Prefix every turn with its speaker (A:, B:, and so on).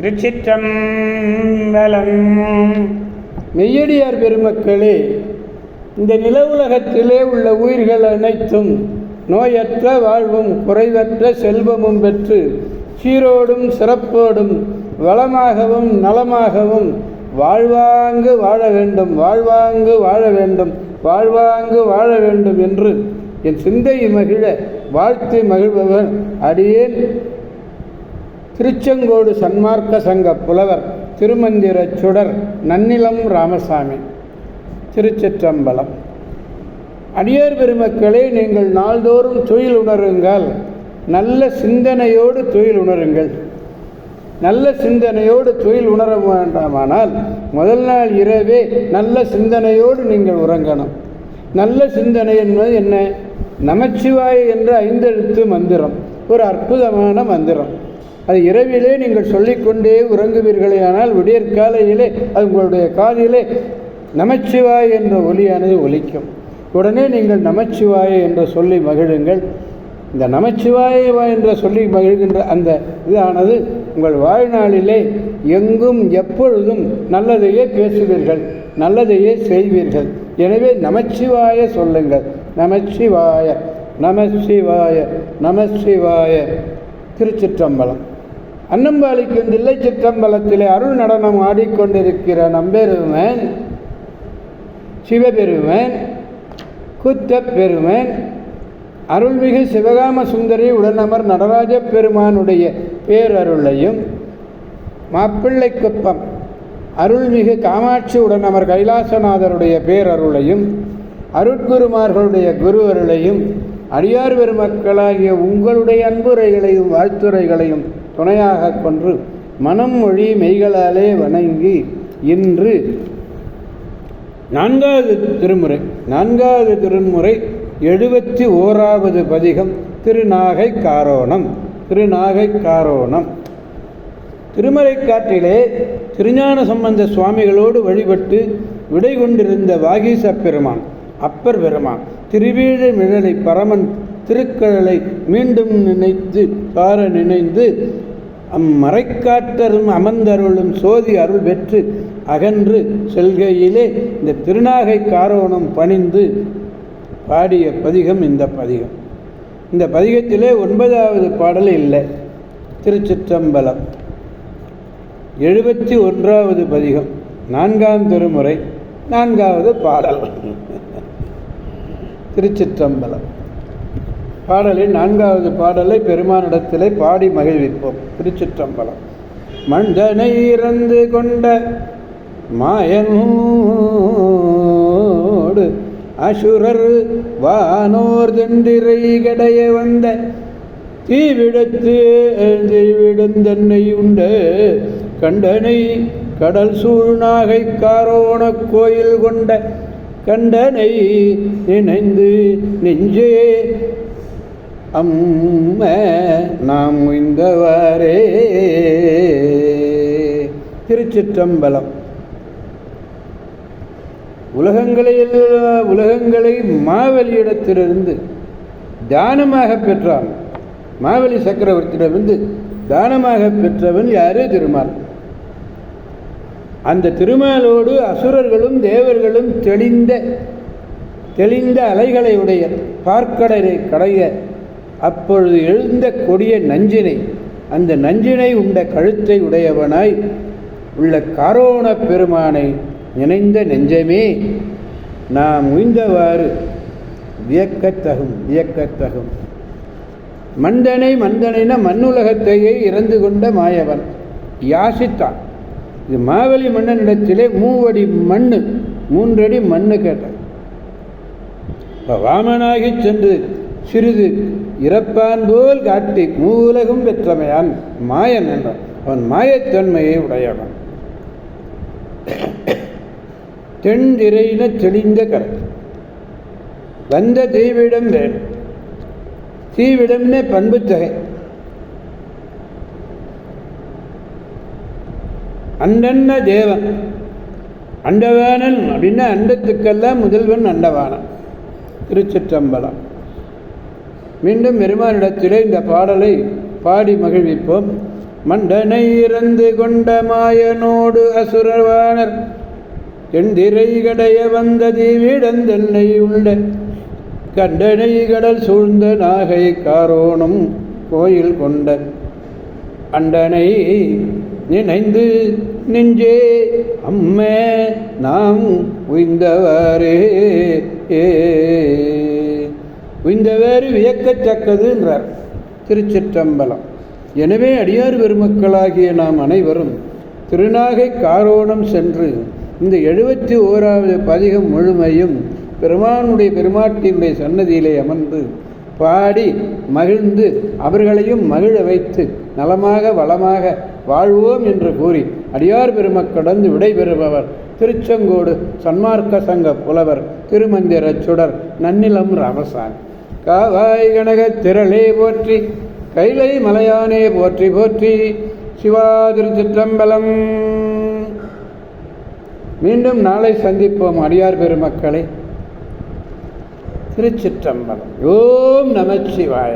A: திருச்சிற்றம்பலம். மெய்யடியார் பெருமக்களே, இந்த நில உலகத்திலே உள்ள உயிர்கள் அனைத்தும் நோயற்ற வாழ்வும் குறைவற்ற செல்வமும் பெற்று சீரோடும் சிறப்போடும் வளமாகவும் நலமாகவும் வாழ்வாங்கு வாழ வேண்டும், வாழ்வாங்கு வாழ வேண்டும், வாழ்வாங்கு வாழ வேண்டும் என்று என் சிந்தை மகிழ வாழ்த்து மகிழ்பவர் அடியேன் திருச்செங்கோடு சன்மார்க்க சங்க புலவர் திருமந்திர சுடர் நன்னிலம் ராமசாமி. திருச்சிற்றம்பலம். அடியார் பெருமக்களே, நீங்கள் நாள்தோறும் தொழில் உணருங்கள். நல்ல சிந்தனையோடு தொழில் உணருங்கள். நல்ல சிந்தனையோடு தொழில் உணர வேண்டாமானால் முதல் நாள் இரவே நல்ல சிந்தனையோடு நீங்கள் உறங்கணும். நல்ல சிந்தனை என்பது என்ன? நமச்சிவாய என்ற 5 எழுத்து மந்திரம், ஒரு அற்புதமான மந்திரம். அது இரவிலே நீங்கள் சொல்லிக்கொண்டே உறங்குவீர்களே ஆனால் விடியற்காலையிலே அது உங்களுடைய காதிலே நமச்சிவாய் என்ற ஒலியானது ஒலிக்கும். உடனே நீங்கள் நமச்சிவாய என்று சொல்லி மகிழுங்கள். இந்த நமச்சிவாய என்ற சொல்லி மகிழ்கின்ற அந்த இதானது உங்கள் வாழ்நாளிலே எங்கும் எப்பொழுதும் நல்லதையே பேசுவீர்கள், நல்லதையே செய்வீர்கள். எனவே நமச்சிவாய சொல்லுங்கள். நமச்சிவாய நமச்சிவாய நமச்சிவாய. திருச்சிற்றம்பலம். அன்னம்பாளிக்கும் தில்லை சிற்றம்பலத்திலே அருள் நடனம் ஆடிக்கொண்டிருக்கிற நம்பெருமன் சிவபெருமன் குத்தப்பெருமன் அருள்மிகு சிவகாம சுந்தரி உடனமர் நடராஜ பெருமானுடைய பேரருளையும், மாப்பிள்ளை குப்பம் அருள்மிகு காமாட்சி உடனமர் கைலாசநாதருடைய பேரருளையும், அருட்குருமார்களுடைய குரு அருளையும், அடியார் பெருமக்களாகிய உங்களுடைய அன்புரைகளையும் வாழ்த்துரைகளையும் துணையாக கொன்று மனம் மொழி மெய்களாலே வணங்கி இன்று 4வது திருமுறை 71வது பதிகம் திருநாகை காரோணம். திருநாகை காரோணம். திருமறைக்காட்டிலே திருஞான சம்பந்த சுவாமிகளோடு வழிபட்டு விடை கொண்டிருந்த வாகீச பெருமான் அப்பர் பெருமான் திருவீழ மிழலை பரமன் திருக்கழலை மீண்டும் நினைந்து அம்மறைக்காட்டரும் அமர்ந்தருளும் சோதி அருள் பெற்று அகன்று செல்கையிலே இந்த திருநாகை காரோணம் பணிந்து பாடிய பதிகம் இந்த பதிகம். இந்த பதிகத்திலே 9வது பாடல் இல்லை. திருச்சிற்றம்பலம். 71வது பதிகம், 4ஆம் திருமுறை, 4வது பாடல். திருச்சிற்றம்பலம். பாடலில் 4வது பாடலை பெருமானிடத்திலே பாடி மகிழ்விப்போம். திருச்சிற்றம்பலம். மண்டனை இறந்து கொண்ட மாயனோடு அசுரர் வானோர் தெண்டிரை கடைய வந்த தீவிடந்தன்னை உண்ட கண்டனை கடல் சூழ்நாகை காரோண கோயில் கொண்ட கண்டனை நினைந்து நெஞ்சே அம்ம நாம் உய்ந்தவாரே. திருச்சிற்றம்பலம். உலகங்களை மாவலியிடத்திலிருந்து தானமாக பெற்றான். மாவலி சக்கரவர்த்தியிடமிருந்து தானமாக பெற்றவன் யாரு? திருமால். அந்த திருமாலோடு அசுரர்களும் தேவர்களும் தெளிந்த அலைகளை உடைய பார்க்கடலை கடைய அப்பொழுது எழுந்த கொடிய நஞ்சினை, அந்த நஞ்சினை உண்ட கழுத்தை உடையவனாய் உள்ள காரோண பெருமானை நினைந்த நெஞ்சமே நாம் உய்ந்தவாறு வியக்கத்தகும். மந்தனைன மண்ணுலகத்தையே இறந்து கொண்ட மாயவன் யாசித்தான். இது மாவலி மன்னனிடத்திலே 3 அடி மண்ணு 3 அடி மண்ணு கேட்டான். வாமனாகி சென்று சிறிது இறப்பான் போல் காட்டி மூலகம் பெற்றமையான் மாயன் என்றான். அவன் மாயத்தன்மையை உடையவன். தென்திரையின தெளிந்த கரை வந்த தீவிடம் வேண்டும். தீவிடம்னே பண்புத்தகை. அண்டன்ன தேவன் அண்டவானன் அப்படின்னா அண்டத்துக்கெல்லாம் முதல்வன் அண்டவானன். திருச்சிற்றம்பலம். மீண்டும் பெருமானிடத்திலே இந்த பாடலை பாடி மகிழ்விப்போம். மண்டனை இறந்து கொண்ட மாயனோடு அசுரவானர் எந்திரை கடைய வந்த தீவிடந்தெல்லை உள்ள கண்டனை கடல் சூழ்ந்த நாகை காரோணம் கோயில் கொண்ட அண்டனை நினைந்து நெஞ்சே அம்மே நாம் உய்ந்தவாறே உய்ந்தவாறு வியக்கத்தக்கதுன்றார் திருச்சிற்றம்பலம். எனவே அடியார் பெருமக்களாகிய நாம் அனைவரும் திருநாகை காரோணம் சென்று இந்த 71வது பதிகம் முழுமையும் பெருமானுடைய பெருமாட்டினுடைய சன்னதியிலே அமர்ந்து பாடி மகிழ்ந்து அவர்களையும் மகிழ வைத்து நலமாக வளமாக வாழ்வோம் என்று கூறி அடியார் பெருமக்கடந்து விடைபெறுபவர் திருச்செங்கோடு சன்மார்க்க சங்க புலவர் திருமந்திர சுடர் நன்னிலம் ராமசாமி. காவாய் கனக திரளே போற்றி, கைலை மலையானே போற்றி போற்றி. சிவா திருச்சிற்றம்பலம். மீண்டும் நாளை சந்திப்போம் அடியார் பெருமக்களை. திருச்சிற்றம்பலம். ஓம் நமச்சிவாய.